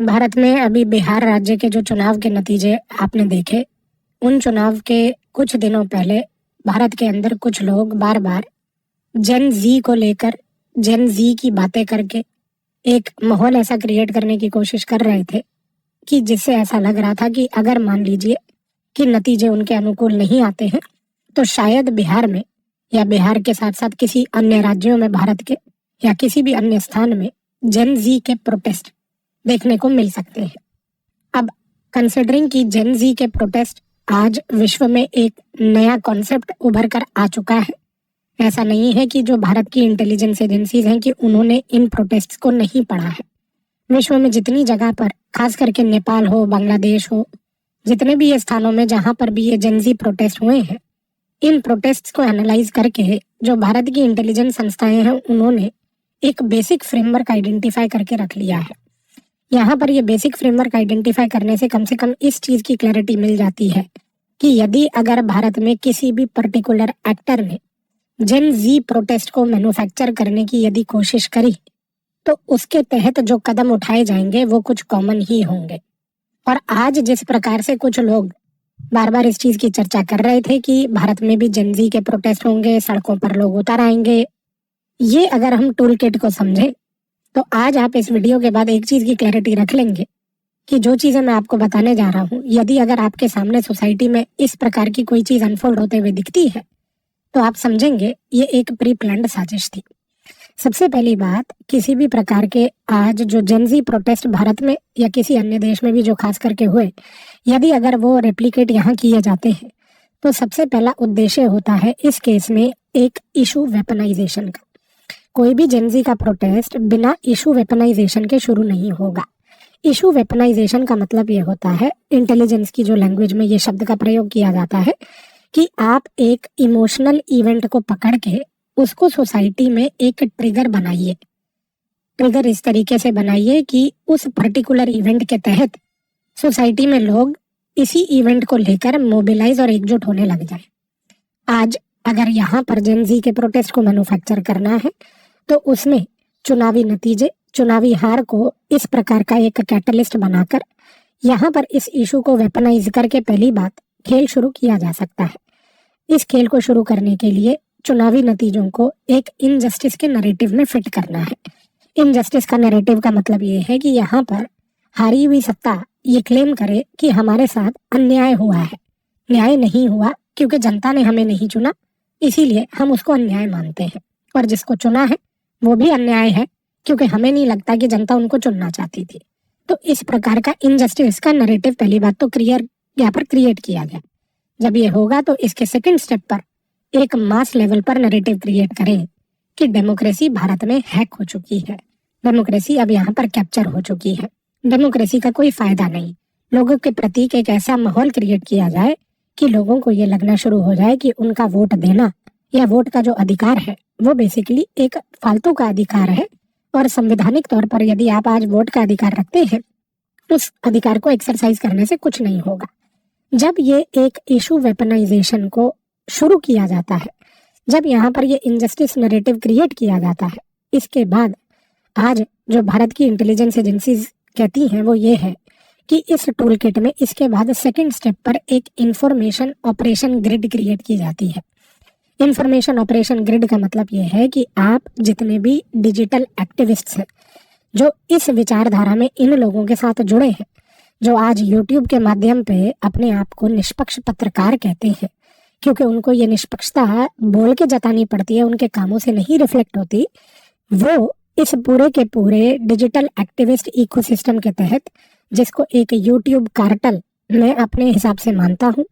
भारत में अभी बिहार राज्य के जो चुनाव के नतीजे आपने देखे, उन चुनाव के कुछ दिनों पहले भारत के अंदर कुछ लोग बार बार जेन जी को लेकर जेन जी की बातें करके एक माहौल ऐसा क्रिएट करने की कोशिश कर रहे थे कि जिससे ऐसा लग रहा था कि अगर मान लीजिए कि नतीजे उनके अनुकूल नहीं आते हैं तो शायद बिहार में या बिहार के साथ साथ किसी अन्य राज्यों में भारत के या किसी भी अन्य स्थान में जेन जी के प्रोटेस्ट देखने को मिल सकते हैं। अब कंसिडरिंग कि जेन जी के प्रोटेस्ट आज विश्व में एक नया कॉन्सेप्ट उभर कर आ चुका है, ऐसा नहीं है कि जो भारत की इंटेलिजेंस एजेंसीज हैं कि उन्होंने इन प्रोटेस्ट्स को नहीं पढ़ा है। विश्व में जितनी जगह पर, खास करके नेपाल हो, बांग्लादेश हो, जितने भी ये स्थानों में जहां पर भी ये जेन जी प्रोटेस्ट हुए हैं, इन प्रोटेस्ट्स को एनालाइज करके जो भारत की इंटेलिजेंस संस्थाएं हैं उन्होंने एक बेसिक फ्रेमवर्क आइडेंटिफाई करके रख लिया है। यहाँ पर ये बेसिक फ्रेमवर्क आइडेंटिफाई करने से कम इस चीज की क्लैरिटी मिल जाती है कि यदि अगर भारत में किसी भी पर्टिकुलर एक्टर ने जेन जी प्रोटेस्ट को मैन्युफैक्चर करने की यदि कोशिश करी तो उसके तहत जो कदम उठाए जाएंगे वो कुछ कॉमन ही होंगे। और आज जिस प्रकार से कुछ लोग बार बार इस चीज की चर्चा कर रहे थे कि भारत में भी जेन जी के प्रोटेस्ट होंगे, सड़कों पर लोग उतर आएंगे, ये अगर हम टूल किट को समझे तो आज आप इस वीडियो के बाद एक चीज की क्लैरिटी रख लेंगे कि जो चीजें मैं आपको बताने जा रहा हूँ, यदि अगर आपके सामने सोसाइटी में इस प्रकार की कोई चीज अनफोल्ड होते हुए दिखती है तो आप समझेंगे ये एक प्री प्लान्ड साजिश थी। सबसे पहली बात, किसी भी प्रकार के आज जो जेन जी प्रोटेस्ट भारत में या किसी अन्य देश में भी जो खास करके हुए, यदि अगर वो रेप्लिकेट यहाँ किए जाते हैं तो सबसे पहला उद्देश्य होता है इस केस में एक इशू वेपनाइजेशन का। कोई भी जेन जी का प्रोटेस्ट बिना इशू वेपनाइजेशन के शुरू नहीं होगा। इशू वेपनाइजेशन का मतलब ये होता है, इंटेलिजेंस की जो लैंग्वेज में ये शब्द का प्रयोग किया जाता है, कि आप एक इमोशनल इवेंट को पकड़ के उसको सोसाइटी में एक ट्रिगर बनाइए। ट्रिगर इस तरीके से बनाइए कि उस पर्टिकुलर इवेंट के तहत सोसाइटी में लोग इसी इवेंट को लेकर मोबिलाइज और एकजुट होने लग जाए। आज अगर यहाँ पर जेन जी के प्रोटेस्ट को मैन्युफैक्चर करना है तो उसमें चुनावी नतीजे, चुनावी हार को इस प्रकार का एक कैटलिस्ट बनाकर यहाँ पर इस इशू को वेपनाइज करके पहली बात खेल शुरू किया जा सकता है। इस खेल को शुरू करने के लिए चुनावी नतीजों को एक इनजस्टिस के नैरेटिव में फिट करना है। इनजस्टिस का नैरेटिव का मतलब ये है कि यहाँ पर हारी हुई सत्ता ये क्लेम करे कि हमारे साथ अन्याय हुआ है, न्याय नहीं हुआ क्योंकि जनता ने हमें नहीं चुना, इसीलिए हम उसको अन्याय मानते हैं, और जिसको चुना है वो भी अन्याय है क्योंकि हमें नहीं लगता कि जनता उनको चुनना चाहती थी। तो इस प्रकार का इनजस्टिस का नैरेटिव पहली बात तो यहाँ पर क्रिएट किया गया। जब ये होगा तो इसके सेकंड स्टेप पर एक मास लेवल पर नैरेटिव क्रिएट करें कि डेमोक्रेसी भारत में हैक हो चुकी है, डेमोक्रेसी अब यहाँ पर कैप्चर हो चुकी है, डेमोक्रेसी का कोई फायदा नहीं। लोगों के प्रति एक ऐसा माहौल क्रिएट किया जाए कि लोगों को ये लगना शुरू हो जाए कि उनका वोट देना या वोट का जो अधिकार है वो बेसिकली एक फालतू का अधिकार है, और संवैधानिक तौर पर यदि आप आज वोट का अधिकार रखते हैं उस अधिकार को एक्सरसाइज करने से कुछ नहीं होगा। जब ये एक इशू वेपनाइजेशन को शुरू किया जाता है, जब यहाँ पर ये इनजस्टिस नैरेटिव क्रिएट किया जाता है, इसके बाद आज जो भारत की इंटेलिजेंस एजेंसीज कहती हैं वो ये है कि इस टूल किट में इसके बाद सेकंड स्टेप पर एक इंफॉर्मेशन ऑपरेशन ग्रिड क्रिएट की जाती है। इंफॉर्मेशन ऑपरेशन ग्रिड का मतलब ये है कि आप जितने भी डिजिटल एक्टिविस्ट्स हैं जो इस विचारधारा में इन लोगों के साथ जुड़े हैं, जो आज यूट्यूब के माध्यम पे अपने आप को निष्पक्ष पत्रकार कहते हैं क्योंकि उनको ये निष्पक्षता बोल के जतानी पड़ती है, उनके कामों से नहीं रिफ्लेक्ट होती, वो इस पूरे के पूरे डिजिटल एक्टिविस्ट इकोसिस्टम के तहत, जिसको एक यूट्यूब कार्टल मैं अपने हिसाब से मानता हूँ,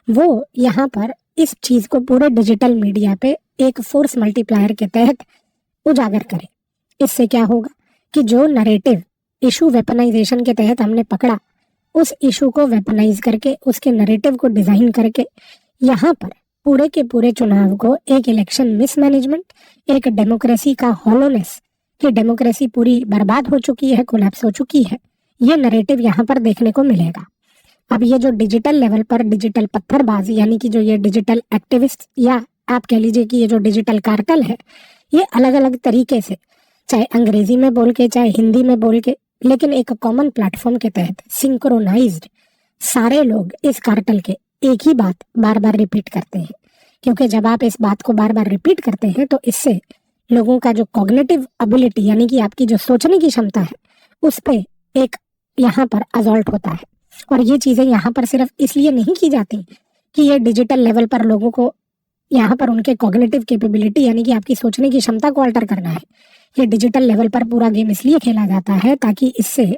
वो यहाँ पर इस चीज को पूरे डिजिटल मीडिया पे एक फोर्स मल्टीप्लायर के तहत उजागर करें। इससे क्या होगा कि जो नैरेटिव इशू वेपनाइजेशन के तहत हमने पकड़ा, उस इशू को वेपनाइज करके उसके नैरेटिव को डिजाइन करके यहाँ पर पूरे के पूरे चुनाव को एक इलेक्शन मिसमैनेजमेंट, एक डेमोक्रेसी का हॉलोनेस कि डेमोक्रेसी पूरी बर्बाद हो चुकी है, कोलैप्स हो चुकी है, ये नैरेटिव यहाँ पर देखने को मिलेगा। अब ये जो डिजिटल लेवल पर डिजिटल पत्थरबाज यानी कि जो ये डिजिटल एक्टिविस्ट या आप कह लीजिए कि ये जो डिजिटल कार्टल है, ये अलग अलग तरीके से चाहे अंग्रेजी में बोल के चाहे हिंदी में बोल के लेकिन एक कॉमन प्लेटफॉर्म के तहत सिंक्रोनाइज्ड सारे लोग इस कार्टल के एक ही बात बार बार रिपीट करते हैं। क्योंकि जब आप इस बात को बार बार रिपीट करते हैं तो इससे लोगों का जो कॉग्निटिव एबिलिटी यानी कि आपकी जो सोचने की क्षमता है उस पे एक यहाँ पर असॉल्ट होता है। और ये चीजें यहाँ पर सिर्फ इसलिए नहीं की जाती कि ये डिजिटल लेवल पर लोगों को यहाँ पर उनके कॉग्निटिव कैपेबिलिटी यानी कि आपकी सोचने की क्षमता को अल्टर करना है। ये डिजिटल लेवल पर पूरा गेम इसलिए खेला जाता है ताकि इससे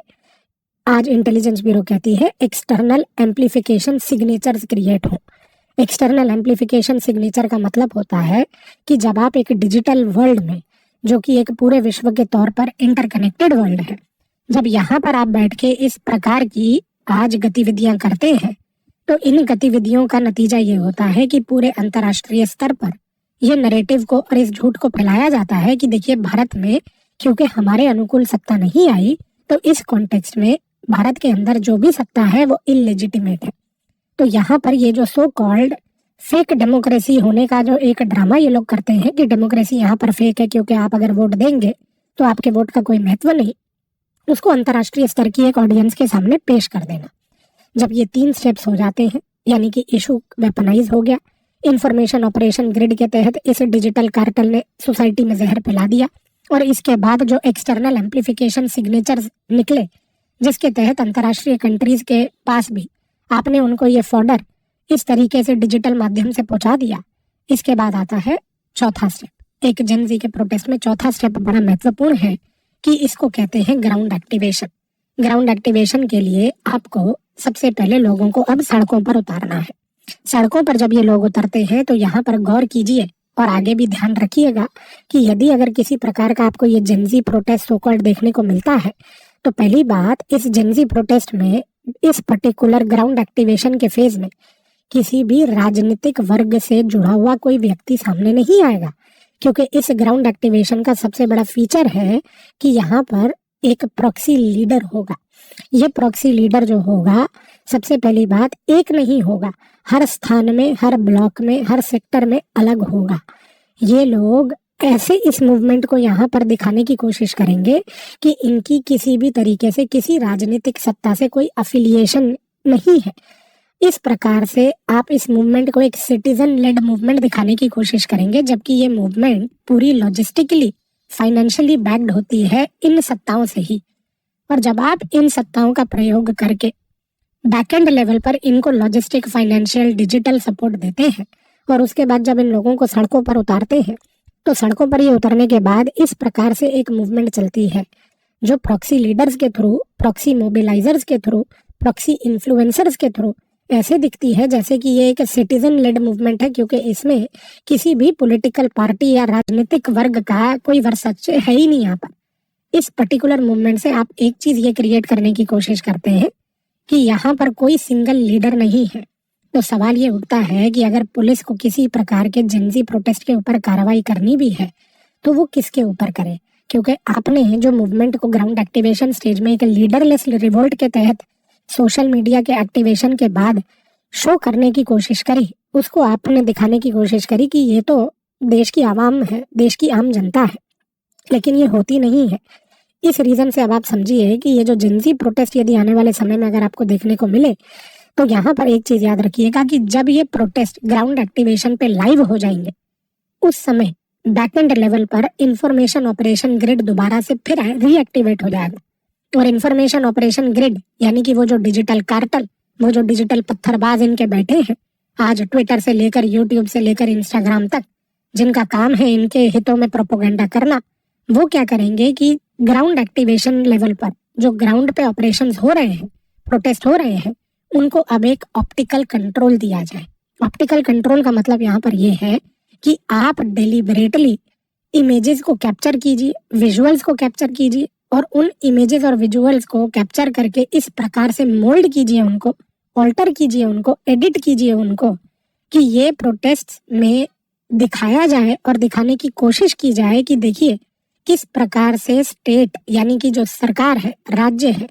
आज इंटेलिजेंस ब्यूरो कहती है एक्सटर्नल एम्प्लीफिकेशन सिग्नेचर्स क्रिएट हो। एक्सटर्नल एम्प्लीफिकेशन सिग्नेचर का मतलब होता है कि जब आप एक डिजिटल वर्ल्ड में, जो कि एक पूरे विश्व के तौर पर इंटरकनेक्टेड वर्ल्ड है, जब यहाँ पर आप बैठ के इस प्रकार की आज गतिविधियां करते हैं तो इन गतिविधियों का नतीजा ये होता है कि पूरे अंतर्राष्ट्रीय स्तर पर ये नैरेटिव को और इस झूठ को फैलाया जाता है कि देखिए भारत में क्योंकि हमारे अनुकूल सत्ता नहीं आई तो इस कॉन्टेक्स्ट में भारत के अंदर जो भी सत्ता है वो इलेजिटिमेट है। तो यहाँ पर ये जो सो कॉल्ड फेक डेमोक्रेसी होने का जो एक ड्रामा ये लोग करते हैं कि डेमोक्रेसी यहाँ पर फेक है क्योंकि आप अगर वोट देंगे तो आपके वोट का कोई महत्व नहीं, उसको अंतर्राष्ट्रीय स्तर की एक ऑडियंस के सामने पेश कर देना। जब ये 3 स्टेप्स हो जाते हैं यानी कि इशू वेपनाइज हो गया, इंफॉर्मेशन ऑपरेशन ग्रिड के तहत इस डिजिटल कार्टल ने सोसाइटी में जहर फैला दिया, और इसके बाद जो एक्सटर्नल एम्प्लीफिकेशन सिग्नेचर्स निकले जिसके तहत अंतर्राष्ट्रीय कंट्रीज के पास भी आपने उनको ये फॉर्डर इस तरीके से डिजिटल माध्यम से पहुंचा दिया। इसके बाद आता है चौथा स्टेप। एक जेन जी के प्रोटेस्ट में चौथा स्टेप बड़ा महत्वपूर्ण है कि इसको कहते हैं ग्राउंड एक्टिवेशन। ग्राउंड एक्टिवेशन के लिए आपको सबसे पहले लोगों को अब सड़कों पर उतारना है। सड़कों पर जब ये लोग उतरते हैं तो यहाँ पर गौर कीजिए और आगे भी ध्यान रखिएगा कि यदि अगर किसी प्रकार का आपको ये जेनजी प्रोटेस्ट सो कॉल्ड देखने को मिलता है तो पहली बात, इस जेनजी प्रोटेस्ट में इस पर्टिकुलर ग्राउंड एक्टिवेशन के फेज में किसी भी राजनीतिक वर्ग से जुड़ा हुआ कोई व्यक्ति सामने नहीं आएगा, क्योंकि इस ग्राउंड एक्टिवेशन का सबसे बड़ा फीचर है कि यहाँ पर एक प्रॉक्सी लीडर होगा। ये प्रॉक्सी लीडर जो होगा, सबसे पहली बात, एक नहीं होगा, हर स्थान में, हर ब्लॉक में, हर सेक्टर में अलग होगा। ये लोग ऐसे इस मूवमेंट को यहाँ पर दिखाने की कोशिश करेंगे कि इनकी किसी भी तरीके से किसी राजनीतिक सत्ता से कोई अफिलिएशन नहीं है। इस प्रकार से आप इस मूवमेंट को एक सिटीजन लेड मूवमेंट दिखाने की कोशिश करेंगे, जबकि ये मूवमेंट पूरी लॉजिस्टिकली फाइनेंशियली बैक्ड होती है इन सत्ताओं से ही। और जब आप इन सत्ताओं का प्रयोग करके बैकएंड लेवल पर इनको लॉजिस्टिक, फाइनेंशियल, डिजिटल सपोर्ट देते हैं और उसके बाद जब इन लोगों को सड़कों पर उतारते हैं तो सड़कों पर ये उतरने के बाद इस प्रकार से एक मूवमेंट चलती है जो प्रॉक्सी लीडर्स के थ्रू, प्रॉक्सी मोबिलाइजर्स के थ्रू, प्रॉक्सी इन्फ्लुएंसर्स के थ्रू ऐसे दिखती है जैसे कि ये एक सिटीजन लेड मूवमेंट है, क्योंकि इसमें किसी भी पॉलिटिकल पार्टी या राजनीतिक वर्ग का कोई वर्चस्व है ही नहीं। यहाँ पर इस पर्टिकुलर मूवमेंट से आप एक चीज ये क्रिएट करने की कोशिश करते हैं कि यहाँ पर कोई सिंगल लीडर नहीं है। तो सवाल ये उठता है कि अगर पुलिस को किसी प्रकार के जेनजी प्रोटेस्ट के ऊपर कार्रवाई करनी भी है तो वो किसके ऊपर करे, क्योंकि आपने जो मूवमेंट को ग्राउंड एक्टिवेशन स्टेज में एक लीडरलेस रिवोल्ट के तहत सोशल मीडिया के एक्टिवेशन के बाद शो करने की कोशिश करी, उसको आपने दिखाने की कोशिश करी कि ये तो देश की आवाम है, देश की आम जनता है, लेकिन ये होती नहीं है। इस रीजन से अब आप समझिए कि ये जो जेनजी प्रोटेस्ट यदि आने वाले समय में अगर आपको देखने को मिले तो यहाँ पर एक चीज याद रखिएगा कि जब ये प्रोटेस्ट ग्राउंड एक्टिवेशन पे लाइव हो जाएंगे उस समय बैकएंड लेवल पर इंफॉर्मेशन ऑपरेशन ग्रिड दोबारा से फिर रीएक्टिवेट हो जाएगा। और इंफॉर्मेशन ऑपरेशन ग्रिड यानी कि वो जो डिजिटल कार्टल, वो जो डिजिटल पत्थरबाज इनके बैठे हैं आज ट्विटर से लेकर यूट्यूब से लेकर इंस्टाग्राम तक, जिनका काम है इनके हितों में प्रोपोगेंडा करना, वो क्या करेंगे कि ग्राउंड एक्टिवेशन लेवल पर जो ग्राउंड पे ऑपरेशंस हो रहे हैं, प्रोटेस्ट हो रहे हैं, उनको अब एक ऑप्टिकल कंट्रोल दिया जाए। ऑप्टिकल कंट्रोल का मतलब यहाँ पर ये है कि आप डेलिबरेटली इमेजेस को कैप्चर कीजिए, विजुअल्स को कैप्चर कीजिए और उन इमेजेस और विजुअल्स को कैप्चर करके इस प्रकार से मोल्ड कीजिए, उनको ऑल्टर कीजिए, उनको एडिट कीजिए उनको, कि ये प्रोटेस्ट में दिखाया जाए और दिखाने की कोशिश की जाए कि देखिए किस प्रकार से स्टेट यानी कि जो सरकार है, राज्य है,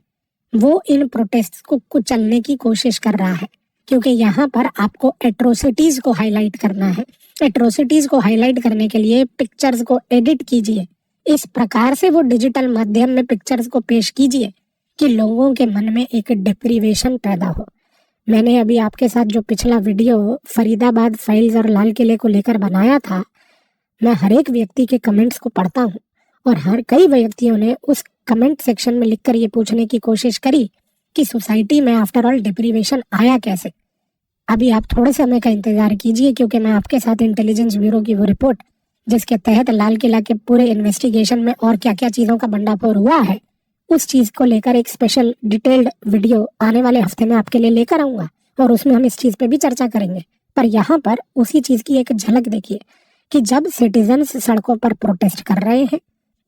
वो इन प्रोटेस्ट को कुचलने की कोशिश कर रहा है। क्योंकि यहाँ पर आपको एट्रोसिटीज को हाईलाइट करना है। एट्रोसिटीज को हाईलाइट करने के लिए पिक्चर्स को एडिट कीजिए, इस प्रकार से वो डिजिटल माध्यम में पिक्चर्स को पेश कीजिए कि लोगों के मन में एक डिप्रीवेशन पैदा हो। मैंने अभी आपके साथ जो पिछला वीडियो फरीदाबाद फाइल्स और लाल किले को लेकर बनाया था, मैं हर एक व्यक्ति के कमेंट्स को पढ़ता हूँ और हर कई व्यक्तियों ने उस कमेंट सेक्शन में लिखकर ये पूछने की कोशिश करी कि सोसाइटी में आफ्टर ऑल डिप्रीवेशन आया कैसे। अभी आप थोड़े समय का इंतजार कीजिए, क्योंकि मैं आपके साथ इंटेलिजेंस ब्यूरो की वो रिपोर्ट जिसके तहत लाल किला के पूरे इन्वेस्टिगेशन में और क्या क्या चीजों का भंडाफोड़ हुआ है, उस चीज को लेकर एक स्पेशल डिटेल्ड वीडियो आने वाले हफ्ते में आपके लिए लेकर आऊंगा और उसमें हम इस चीज पे भी चर्चा करेंगे। पर यहाँ पर उसी चीज की एक झलक देखिए कि जब सिटीजन्स सड़कों पर प्रोटेस्ट कर रहे हैं,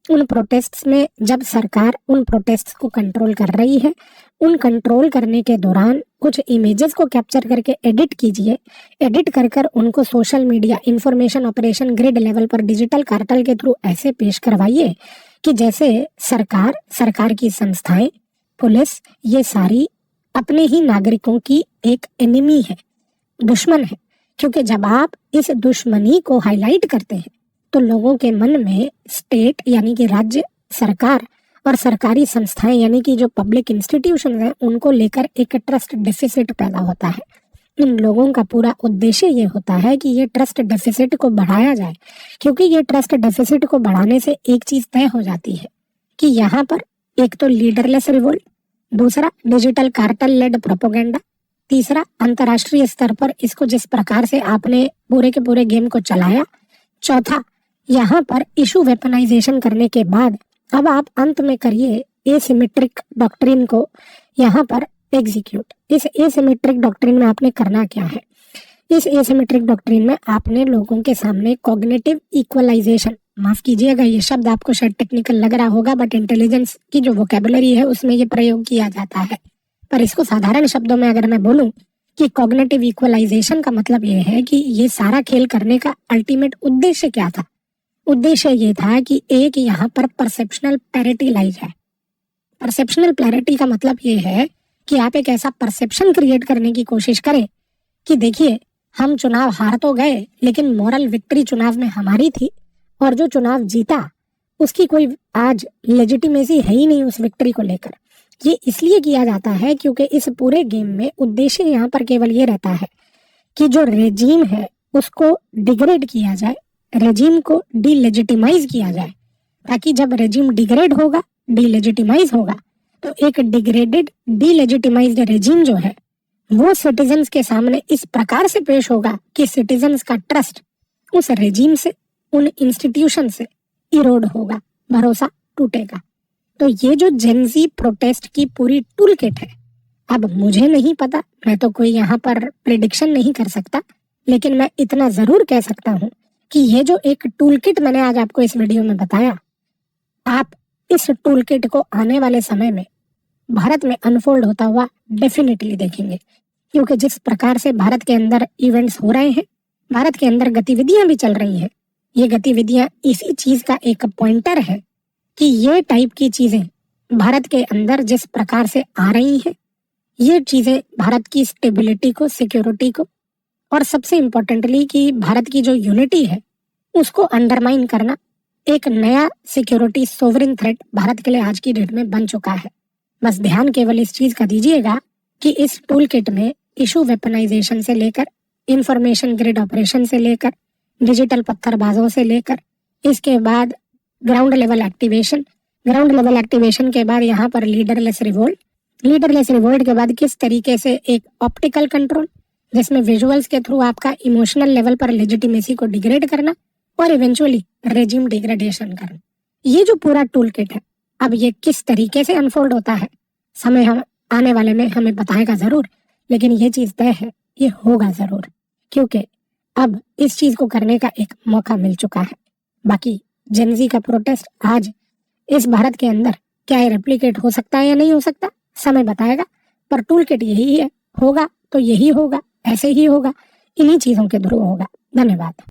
उन प्रोटेस्ट्स में जब सरकार उन प्रोटेस्ट्स को कंट्रोल कर रही है, उन कंट्रोल करने के दौरान कुछ इमेजेस को कैप्चर करके एडिट कीजिए, एडिट कर कर उनको social media information operation grid level पर डिजिटल कार्टल के थ्रू ऐसे पेश करवाइए कि जैसे सरकार की संस्थाएं, पुलिस, ये सारी अपने ही नागरिकों की एक एनिमी है, दुश्मन है। क्योंकि जब आप इस दुश्मनी को हाईलाइट करते हैं तो लोगों के मन में स्टेट यानी कि राज्य सरकार और सरकारी संस्थाएं यानी कि जो पब्लिक इंस्टीट्यूशन हैं उनको लेकर एक ट्रस्ट डेफिसिट पैदा होता है। इन लोगों का पूरा उद्देश्य ये होता है कि ये ट्रस्ट डेफिसिट को बढ़ाया जाए, क्योंकि ये ट्रस्ट डेफिसिट को बढ़ाने से एक चीज तय हो जाती है कि यहाँ पर एक तो लीडरलेस रिवोल्ट, दूसरा डिजिटल कार्टल लेड प्रोपोगेंडा, तीसरा अंतर्राष्ट्रीय स्तर पर इसको जिस प्रकार से आपने पूरे के पूरे गेम को चलाया, चौथा यहाँ पर इशू वेपनाइजेशन करने के बाद अब आप अंत में करिए एसिमेट्रिक डॉक्ट्रिन को यहाँ पर एग्जीक्यूट। इस एसिमेट्रिक डॉक्ट्रिन में आपने करना क्या है? इस एसिमेट्रिक डॉक्ट्रिन में आपने लोगों के सामने कॉग्निटिव इक्वलाइजेशन, माफ कीजिएगा ये शब्द आपको शायद टेक्निकल लग रहा होगा, बट इंटेलिजेंस की जो वोकेबुलरी है उसमें ये प्रयोग किया जाता है। पर इसको साधारण शब्दों में अगर मैं बोलूं कि कॉग्निटिव इक्वलाइजेशन का मतलब ये है कि ये सारा खेल करने का अल्टीमेट उद्देश्य क्या था? उद्देश्य ये था कि एक यहाँ पर परसेप्शनल पैरिटी लाई जाए। परसेप्शनल पैरिटी का मतलब ये है कि आप एक ऐसा परसेप्शन क्रिएट करने की कोशिश करें कि देखिए, हम चुनाव हार तो गए लेकिन मॉरल विक्ट्री चुनाव में हमारी थी, और जो चुनाव जीता उसकी कोई आज लेजिटिमेसी है ही नहीं उस विक्ट्री को लेकर। ये इसलिए किया जाता है क्योंकि इस पूरे गेम में उद्देश्य यहाँ पर केवल ये रहता है कि जो रेजीम है उसको डिग्रेड किया जाए, रेजीम को डीलेजिटिमाइज किया जाए, ताकि जब रेजीम डिग्रेड होगा, डीलेजिटिमाइज होगा, तो एक डिग्रेडेड डीलेजिटिमाइज्ड रेजीम जो है वो सिटीजन्स के सामने इस प्रकार से पेश होगा कि सिटीजन्स का ट्रस्ट उस रेजीम से, उन इंस्टीट्यूशन से इरोड होगा, भरोसा टूटेगा। तो ये जो जेनजी प्रोटेस्ट की पूरी टूल किट है, अब मुझे नहीं पता, मैं तो कोई यहाँ पर प्रेडिक्शन नहीं कर सकता, लेकिन मैं इतना जरूर कह सकता हूँ कि ये जो एक टूल किट मैंने आज आपको इस वीडियो में बताया, आप इस टूल किट को आने वाले समय में भारत में अनफोल्ड होता हुआ डेफिनेटली देखेंगे। क्योंकि जिस प्रकार से भारत के अंदर इवेंट्स हो रहे हैं, भारत के अंदर गतिविधियां भी चल रही हैं, ये गतिविधियां इसी चीज का एक पॉइंटर है कि ये टाइप की चीजें भारत के अंदर जिस प्रकार से आ रही हैं, ये चीजें भारत की स्टेबिलिटी को, सिक्योरिटी को, और सबसे इम्पोर्टेंटली कि भारत की जो यूनिटी है उसको अंडरमाइन करना एक नया सिक्योरिटी सोवरेन थ्रेट भारत के लिए आज की डेट में बन चुका है। बस ध्यान केवल इस चीज का दीजिएगा कि इस टूल किट में इशू वेपनाइजेशन से लेकर, इंफॉर्मेशन ग्रिड ऑपरेशन से लेकर, डिजिटल पत्थरबाजों से लेकर, इसके बाद ground level activation, ground level activation के बाद यहाँ पर लीडरलेस रिवोल्ट, लीडरलेस रिवोल्ट के बाद किस तरीके से एक ऑप्टिकल कंट्रोल जिसमें विजुअल्स के थ्रू आपका इमोशनल लेवल पर लेजिटिमेसी को डिग्रेड करना, और इवेंचुअली रेजिम डिग्रेडेशन करना। ये जो पूरा टूल किट है, अब ये किस तरीके से अनफोल्ड होता है, समय हम आने वाले में हमें बताएगा जरूर, लेकिन ये चीज तय है, ये होगा जरूर, क्योंकि अब इस चीज को करने का एक मौका मिल चुका है। बाकी जेनजी का प्रोटेस्ट आज इस भारत के अंदर क्या रेप्लिकेट हो सकता है या नहीं हो सकता, समय बताएगा, पर टूल किट यही है, होगा तो यही होगा, ऐसे ही होगा, इन्हीं चीजों के थ्रू होगा। धन्यवाद।